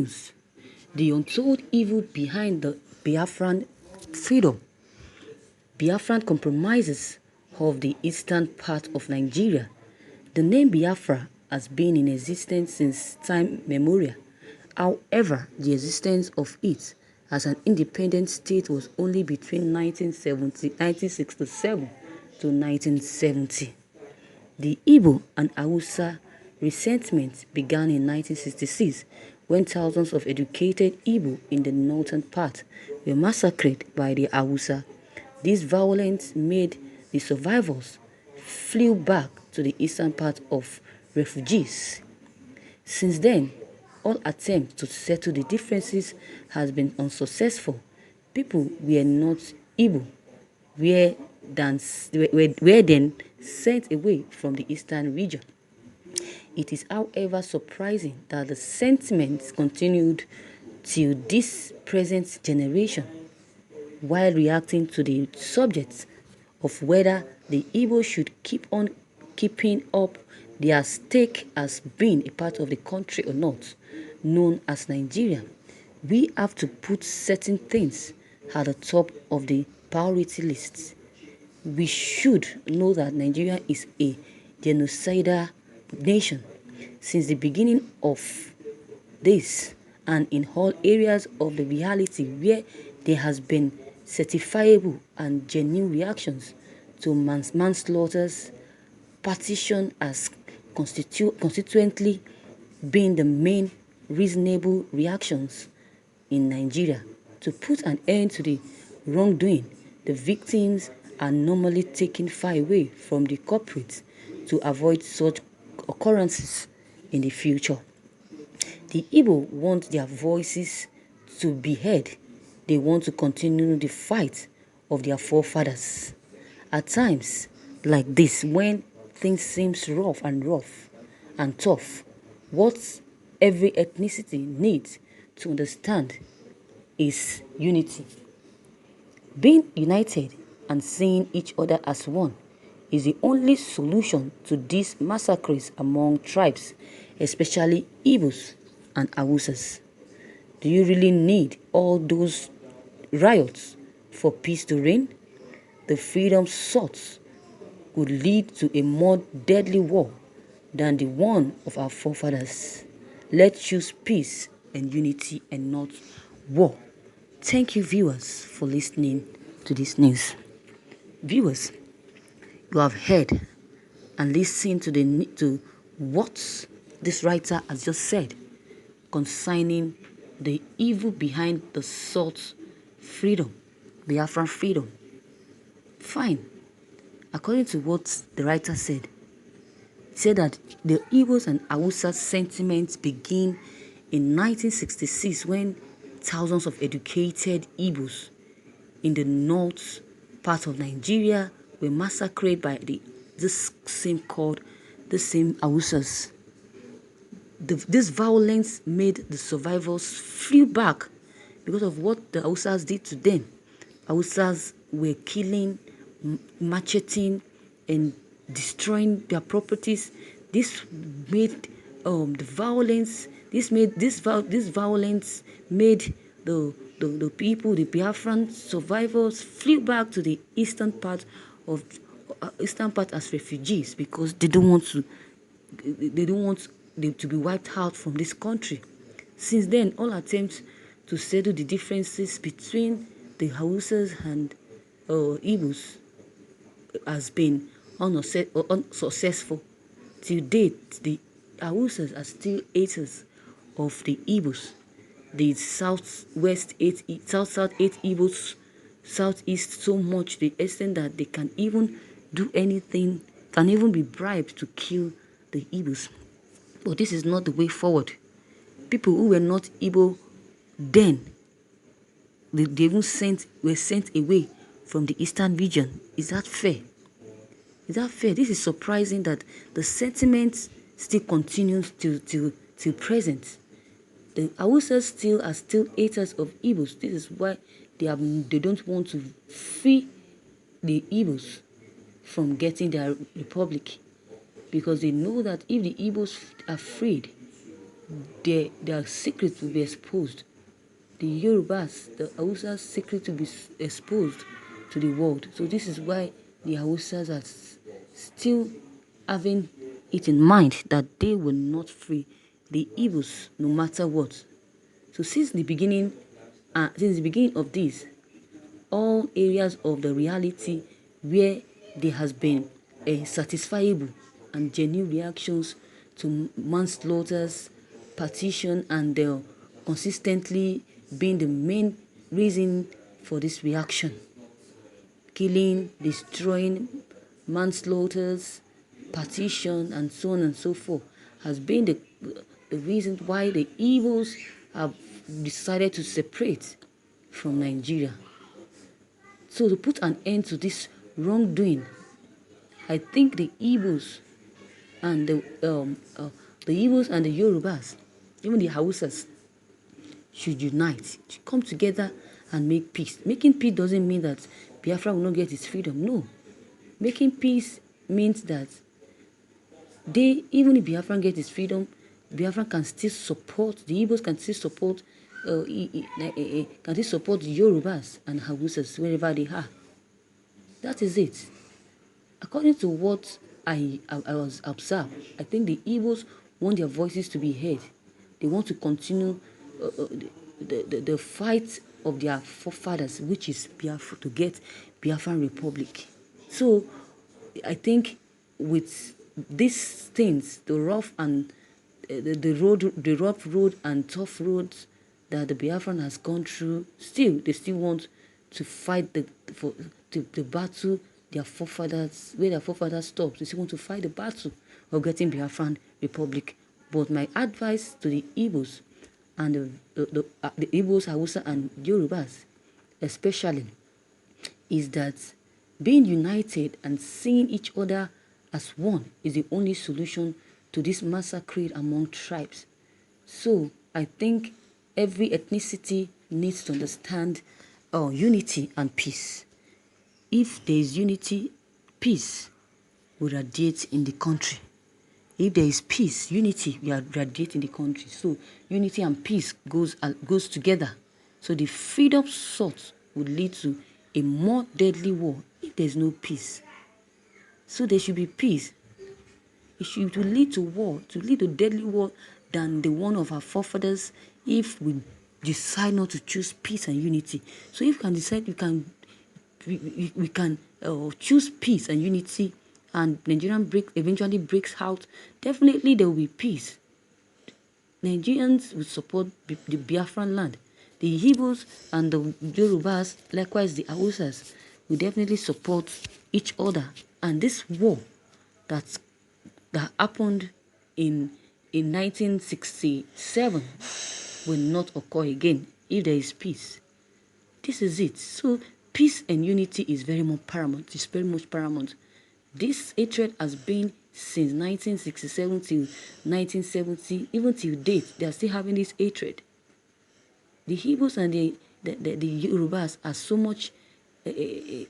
news. The untold evil behind the Biafran freedom. Biafran compromises of the eastern part of Nigeria. The name Biafra has been in existence since time memorial. However, the existence of it as an independent state was only between 1967 to 1970. The Igbo and Hausa resentment began in 1966 when thousands of educated Igbo in the northern part were massacred by the Hausa. This violence made the survivors flee back to the eastern part of refugees. Since then, all attempts to settle the differences has been unsuccessful. People were not Igbo, were then sent away from the eastern region. It is, however, surprising that the sentiments continued till this present generation. While reacting to the subject of whether the Igbo should keep on keeping up their stake as being a part of the country or not, known as Nigeria, we have to put certain things at the top of the priority list. We should know that Nigeria is a genocidal nation. Since the beginning of this, and in all areas of the reality where there has been certifiable and genuine reactions to manslaughters, partition as constituently being the main reasonable reactions in Nigeria. To put an end to the wrongdoing, the victims are normally taken far away from the culprits to avoid such occurrences in the future. The Igbo want their voices to be heard. They want to continue the fight of their forefathers. At times like this, when things seem rough and tough, what every ethnicity needs to understand is unity. Being united and seeing each other as one is the only solution to these massacres among tribes, especially Igbos and Hausas. Do you really need all those riots for peace to reign? The freedom sought would lead to a more deadly war than the one of our forefathers. Let's choose peace and unity and not war. Thank you, viewers, for listening to this news. Viewers, you have heard and listened to what this writer has just said concerning the evil behind the sought freedom, Biafran freedom. Fine. According to what the writer said, he said that the Igbos and Hausa sentiments begin in 1966 when thousands of educated Igbos in the north part of Nigeria were massacred by this same Hausas. This violence made the survivors flee back because of what the Hausas did to them. Hausas were killing, macheting, and destroying their properties. This made the violence. This violence made the people, the Biafran survivors, flee back to the eastern part as refugees because they don't want them to be wiped out from this country. Since then, all attempts to settle the differences between the Hausas and Igbos has been unsuccessful. Till date, the Hausas are still haters of the Igbos. The south-south hate Igbos southeast so much to the extent that they can even do anything, can even be bribed to kill the Igbos. But this is not the way forward. People who were not Igbo then, they even were sent away from the eastern region. Is that fair? Is that fair? This is surprising that the sentiment still continues till present. The Hausas are still haters of Igbos. This is why they don't want to free the Igbos from getting their republic, because they know that if the Igbos are freed, their secrets will be exposed. The Yorubas, the Hausas' secret will be exposed to the world. So this is why the Hausas are still having it in mind that they will not free the Igbos no matter what. So since the beginning of this, all areas of the reality where there has been a satisfiable and genuine reactions to manslaughters, partition, and consistently being the main reason for this reaction. Killing, destroying, manslaughters, partition, and so on and so forth has been the reason why the Igbos have decided to separate from Nigeria. So to put an end to this wrongdoing, I think the Igbos and the Yorubas, even the Hausas, should unite, should come together and make peace. Making peace doesn't mean that Biafra will not get its freedom. No. Making peace means that even if Biafra gets its freedom, Biafra can still support, the Igbos can still support the Yorubas and Hausas wherever they are. That is it. According to what I was observed, I think the Igbos want their voices to be heard. They want to continue the fight of their forefathers, which is Biafra, to get Biafran Republic. So I think with these things, the rough and the rough road and tough roads that the Biafran has gone through, they still want to fight the battle their forefathers, where their forefathers stopped. They still want to fight the battle of getting Biafran Republic. But my advice to the Igbos and the Igbos, Hausa, and Yorubas especially is that being united and seeing each other as one is the only solution to this massacre among tribes. So I think every ethnicity needs to understand unity and peace. If there is unity, peace will radiate in the country. If there is peace, unity will radiate in the country. So unity and peace goes together. So the freedom sought would lead to a more deadly war if there is no peace. So there should be peace. It will lead to war, to lead to deadly war than the one of our forefathers if we decide not to choose peace and unity. So if we can decide, we can choose peace and unity, and Nigerian eventually breaks out, definitely there will be peace. Nigerians will support the Biafran land. The Igbos and the Yorubas, likewise the Hausas, will definitely support each other. And this war that happened in 1967 will not occur again if there is peace. This is it. So peace and unity is very much paramount. It's very much paramount. This hatred has been since 1967 till 1970, even till date. They are still having this hatred. The Igbos and the Yorubas are so much, they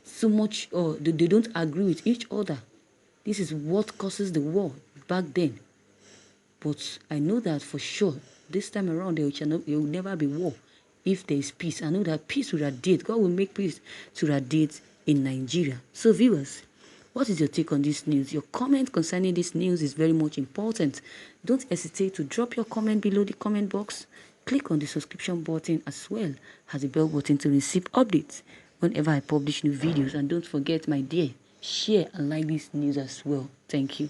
don't agree with each other. This is what causes the war back then. But I know that for sure, this time around, there will never be war if there is peace. I know that peace will radiate. God will make peace to radiate in Nigeria. So viewers, what is your take on this news? Your comment concerning this news is very much important. Don't hesitate to drop your comment below the comment box. Click on the subscription button as well as the bell button to receive updates whenever I publish new videos. And don't forget, my dear, share and like this news as well. Thank you.